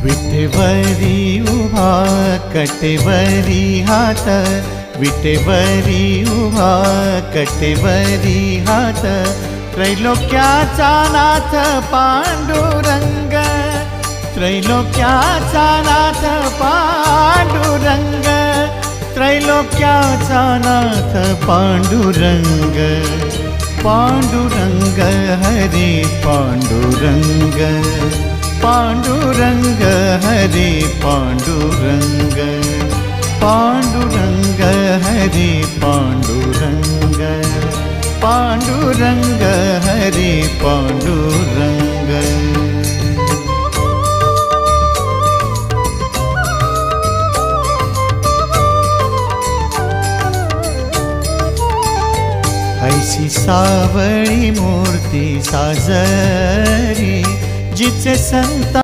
विटेवरी उभा कटेवरी हात, विटेवरी उभा कटेवरी हात, त्रैलोक्याचा नाथ पांडुरंग, त्रैलोक्याचा नाथ पांडुरंग, त्रैलोक्याचा नाथ पांडुरंग, पांडुरंग हरे पांडुरंग, पांडुरंग हरे पांडुरंग, पांडुरंग हरे पांडुरंग, पांडुरंग हरे पांडुरंग। ऐसी सावळी मूर्ती साजरी जिचे संत